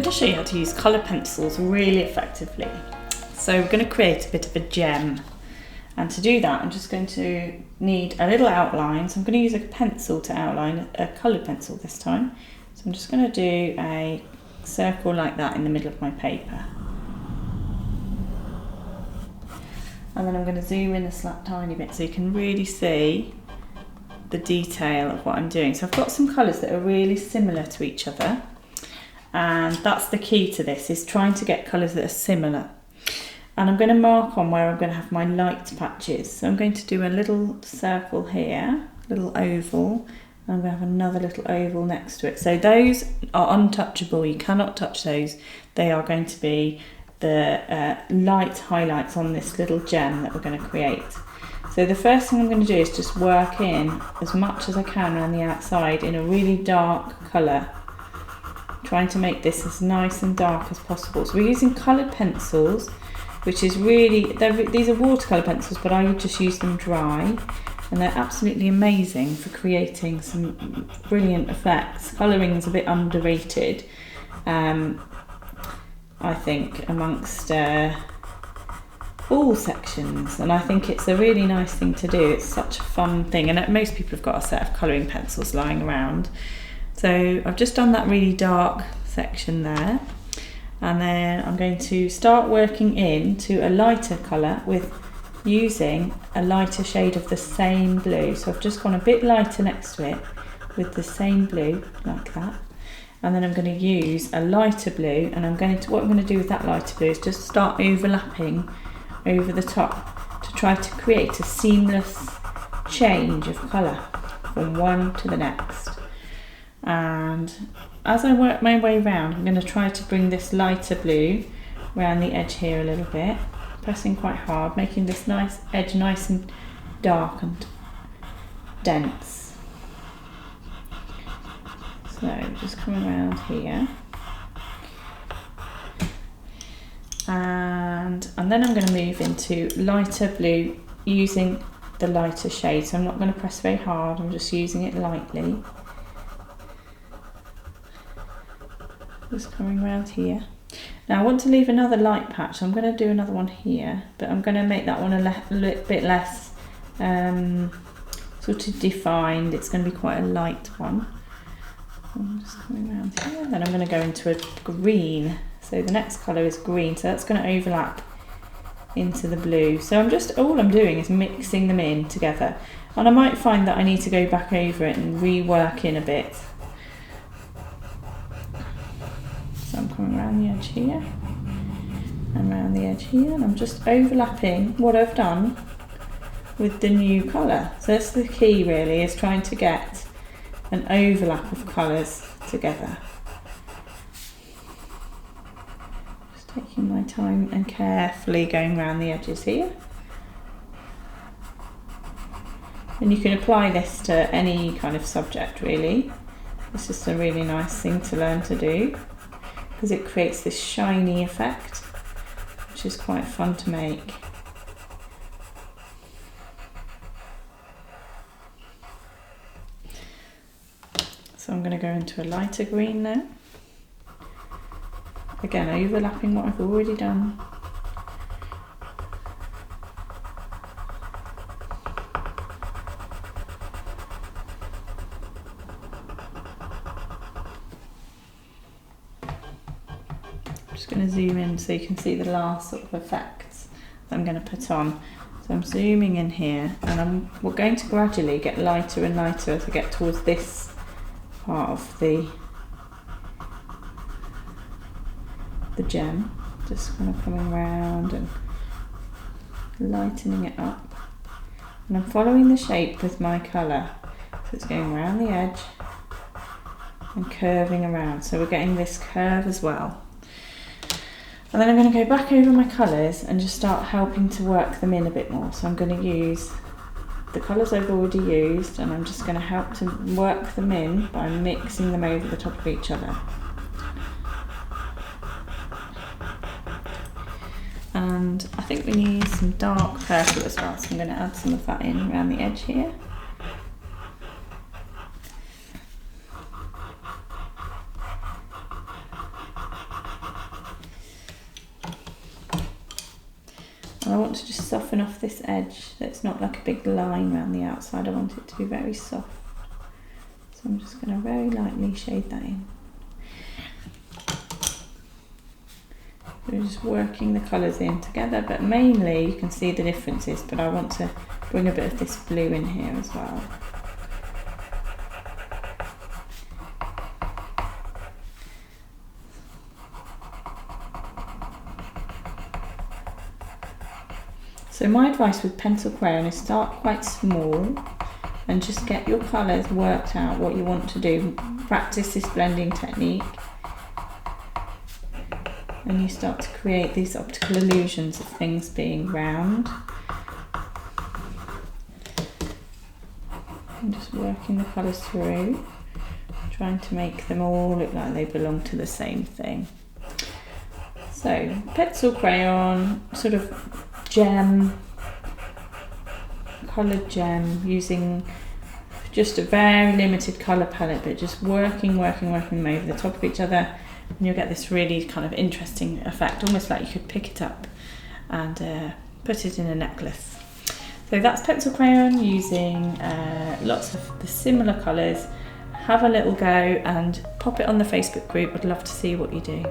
going to show you how to use colour pencils really effectively. So we're going to create a bit of a gem, and to do that I'm just going to need a little outline. So I'm going to use a pencil to outline, a coloured pencil this time. So I'm just going to do a circle like that in the middle of my paper. And then I'm going to zoom in a tiny bit so you can really see the detail of what I'm doing. So I've got some colours that are really similar to each other, and that's the key to this, is trying to get colours that are similar. And I'm going to mark on where I'm going to have my light patches. So I'm going to do a little circle here, little oval, and I'm going to have another little oval next to it. So those are untouchable, you cannot touch those. They are going to be the light highlights on this little gem that we're going to create. So the first thing I'm going to do is just work in as much as I can around the outside in a really dark colour, trying to make this as nice and dark as possible. So we're using coloured pencils, which is really, these are watercolour pencils, but I would just use them dry, and they're absolutely amazing for creating some brilliant effects. Colouring is a bit underrated, I think, amongst all sections, and I think it's a really nice thing to do. It's such a fun thing, and most people have got a set of colouring pencils lying around. So I've just done that really dark section there, and then I'm going to start working into a lighter colour with using a lighter shade of the same blue. So I've just gone a bit lighter next to it with the same blue, like that. And then I'm going to use a lighter blue, and what I'm going to do with that lighter blue is just start overlapping over the top to try to create a seamless change of colour from one to the next. And as I work my way around, I'm going to try to bring this lighter blue around the edge here a little bit, pressing quite hard, making this nice edge nice and dark and dense. So just come around here, and then I'm going to move into lighter blue using the lighter shade. So I'm not going to press very hard, I'm just using it lightly. Just coming around here. Now I want to leave another light patch, so I'm going to do another one here, but I'm going to make that one a little bit less sort of defined. It's going to be quite a light one. I'm just coming around here, then I'm going to go into a green. So the next colour is green, so that's going to overlap into the blue. So all I'm doing is mixing them in together, and I might find that I need to go back over it and rework in a bit. So I'm coming around the edge here and around the edge here, and I'm just overlapping what I've done with the new colour. So that's the key really, is trying to get an overlap of colours together. Just taking my time and carefully going around the edges here. And you can apply this to any kind of subject really. It's just a really nice thing to learn to do, because it creates this shiny effect, which is quite fun to make. So I'm going to go into a lighter green now. Again, overlapping what I've already done. Just going to zoom in so you can see the last sort of effects that I'm going to put on. So I'm zooming in here, and we're going to gradually get lighter and lighter as I get towards this part of the gem. Just kind of coming around and lightening it up, and I'm following the shape with my colour, so it's going around the edge and curving around, so we're getting this curve as well. And then I'm going to go back over my colours and just start helping to work them in a bit more. So I'm going to use the colours I've already used, and I'm just going to help to work them in by mixing them over the top of each other. And I think we need some dark purple as well, so I'm going to add some of that in around the edge here. and I want to just soften off this edge so it's not like a big line around the outside. I want it to be very soft. So I'm just going to very lightly shade that in. We're just working the colours in together, but mainly you can see the differences, but I want to bring a bit of this blue in here as well. So my advice with pencil crayon is start quite small and just get your colours worked out, what you want to do. Practice this blending technique. And you start to create these optical illusions of things being round. I'm just working the colours through, trying to make them all look like they belong to the same thing. So, pencil crayon, sort of gem, coloured gem, using just a very limited colour palette, but just working them over the top of each other. And you'll get this really kind of interesting effect, almost like you could pick it up and put it in a necklace. So that's pencil crayon using lots of the similar colours. Have a little go and pop it on the Facebook group. I'd love to see what you do.